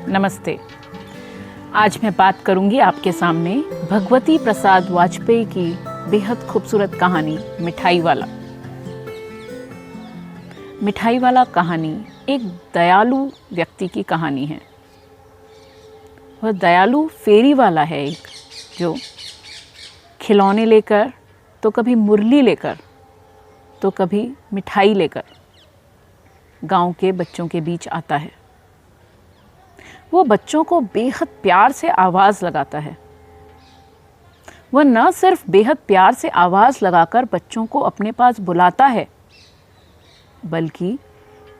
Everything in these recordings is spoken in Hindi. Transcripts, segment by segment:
नमस्ते। आज मैं बात करूंगी आपके सामने भगवती प्रसाद वाजपेयी की बेहद खूबसूरत कहानी मिठाई वाला। मिठाई वाला कहानी एक दयालु व्यक्ति की कहानी है। वह दयालु फेरी वाला है, एक जो खिलौने लेकर, तो कभी मुरली लेकर, तो कभी मिठाई लेकर गांव के बच्चों के बीच आता है। वो बच्चों को बेहद प्यार से आवाज़ लगाता है। वह न सिर्फ बेहद प्यार से आवाज़ लगाकर बच्चों को अपने पास बुलाता है, बल्कि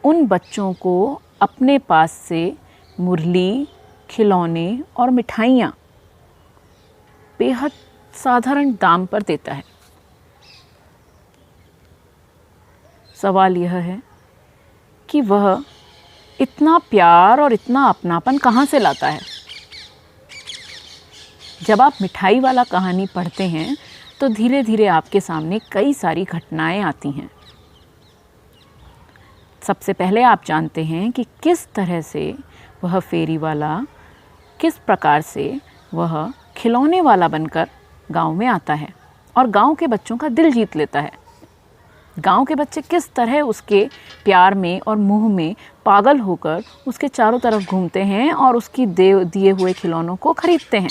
उन बच्चों को अपने पास से मुरली, खिलौने और मिठाइयाँ बेहद साधारण दाम पर देता है। सवाल यह है कि वह इतना प्यार और इतना अपनापन कहाँ से लाता है। जब आप मिठाई वाला कहानी पढ़ते हैं तो धीरे धीरे आपके सामने कई सारी घटनाएं आती हैं। सबसे पहले आप जानते हैं कि किस तरह से वह फेरी वाला, किस प्रकार से वह खिलौने वाला बनकर गांव में आता है और गांव के बच्चों का दिल जीत लेता है। गांव के बच्चे किस तरह उसके प्यार में और मोह में पागल होकर उसके चारों तरफ घूमते हैं और उसकी दिए हुए खिलौनों को खरीदते हैं।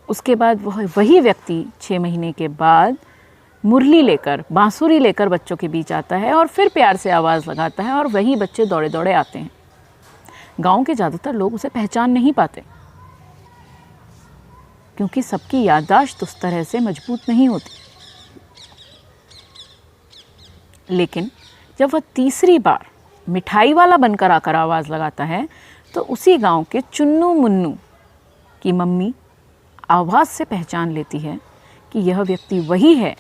उसके बाद वही व्यक्ति 6 महीने के बाद मुरली लेकर, बांसुरी लेकर बच्चों के बीच आता है और फिर प्यार से आवाज़ लगाता है और वही बच्चे दौड़े दौड़े आते हैं। गांव के ज़्यादातर लोग उसे पहचान नहीं पाते, क्योंकि सबकी याददाश्त उस तरह से मजबूत नहीं होती। लेकिन जब वह तीसरी बार मिठाई वाला बनकर आकर आवाज़ लगाता है तो उसी गांव के चुन्नू मुन्नू की मम्मी आवाज़ से पहचान लेती है कि यह व्यक्ति वही है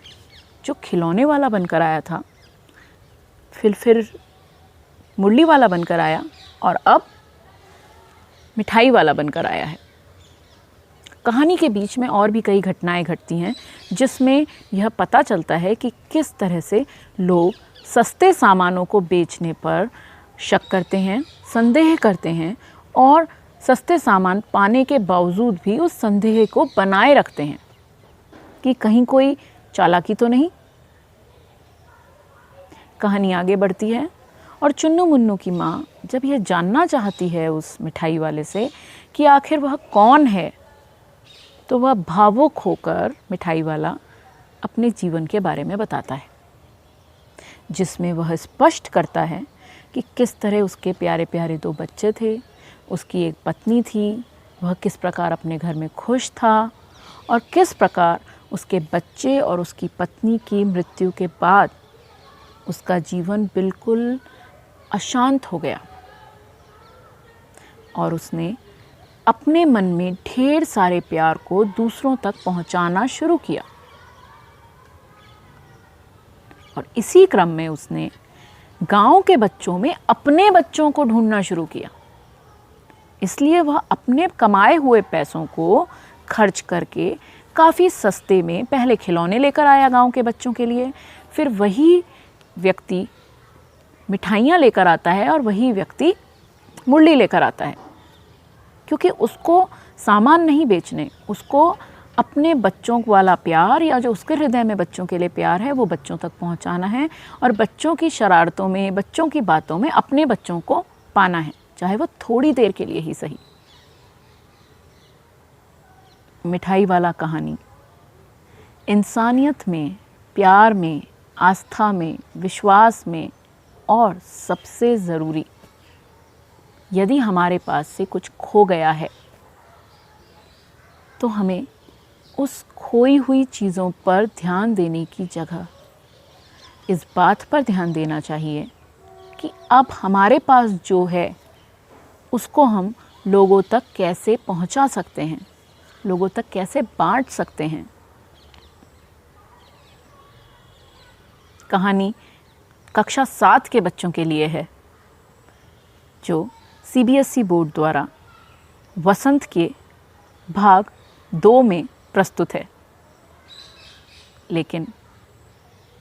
जो खिलौने वाला बनकर आया था, फिर मुरली वाला बनकर आया और अब मिठाई वाला बनकर आया है। कहानी के बीच में और भी कई घटनाएं घटती हैं जिसमें यह पता चलता है कि किस तरह से लोग सस्ते सामानों को बेचने पर शक करते हैं, संदेह करते हैं और सस्ते सामान पाने के बावजूद भी उस संदेह को बनाए रखते हैं कि कहीं कोई चालाकी तो नहीं। कहानी आगे बढ़ती है और चुन्नू मुन्नू की माँ जब यह जानना चाहती है उस मिठाई वाले से कि आखिर वह कौन है, तो वह भावुक होकर मिठाई वाला अपने जीवन के बारे में बताता है, जिसमें वह स्पष्ट करता है कि किस तरह उसके प्यारे प्यारे 2 बच्चे थे, उसकी एक पत्नी थी, वह किस प्रकार अपने घर में खुश था और किस प्रकार उसके बच्चे और उसकी पत्नी की मृत्यु के बाद उसका जीवन बिल्कुल अशांत हो गया और उसने अपने मन में ढेर सारे प्यार को दूसरों तक पहुंचाना शुरू किया। और इसी क्रम में उसने गांव के बच्चों में अपने बच्चों को ढूंढना शुरू किया। इसलिए वह अपने कमाए हुए पैसों को खर्च करके काफ़ी सस्ते में पहले खिलौने लेकर आया गांव के बच्चों के लिए, फिर वही व्यक्ति मिठाइयाँ लेकर आता है और वही व्यक्ति मुरली लेकर आता है, क्योंकि उसको सामान नहीं बेचने, उसको अपने बच्चों वाला प्यार या जो उसके हृदय में बच्चों के लिए प्यार है वो बच्चों तक पहुंचाना है और बच्चों की शरारतों में, बच्चों की बातों में अपने बच्चों को पाना है, चाहे वो थोड़ी देर के लिए ही सही। मिठाई वाला कहानी इंसानियत में, प्यार में, आस्था में, विश्वास में और सबसे ज़रूरी, यदि हमारे पास से कुछ खो गया है तो हमें उस खोई हुई चीज़ों पर ध्यान देने की जगह इस बात पर ध्यान देना चाहिए कि अब हमारे पास जो है उसको हम लोगों तक कैसे पहुंचा सकते हैं, लोगों तक कैसे बांट सकते हैं। कहानी कक्षा 7 के बच्चों के लिए है, जो CBSE बोर्ड द्वारा वसंत के भाग 2 में प्रस्तुत है। लेकिन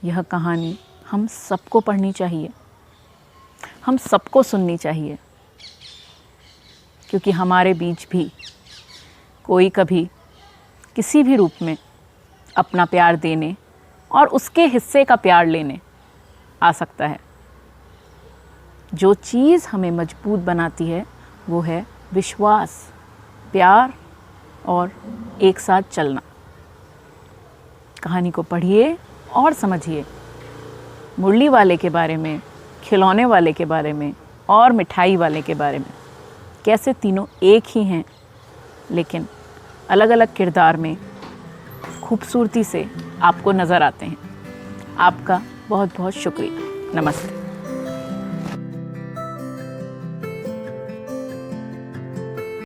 यह कहानी हम सबको पढ़नी चाहिए, हम सबको सुननी चाहिए, क्योंकि हमारे बीच भी कोई कभी किसी भी रूप में अपना प्यार देने और उसके हिस्से का प्यार लेने आ सकता है। जो चीज़ हमें मजबूत बनाती है वो है विश्वास, प्यार और एक साथ चलना। कहानी को पढ़िए और समझिए। मुरली वाले के बारे में, खिलौने वाले के बारे में और मिठाई वाले के बारे में, कैसे तीनों एक ही हैं लेकिन अलग अलग किरदार में खूबसूरती से आपको नज़र आते हैं। आपका बहुत बहुत शुक्रिया। नमस्ते।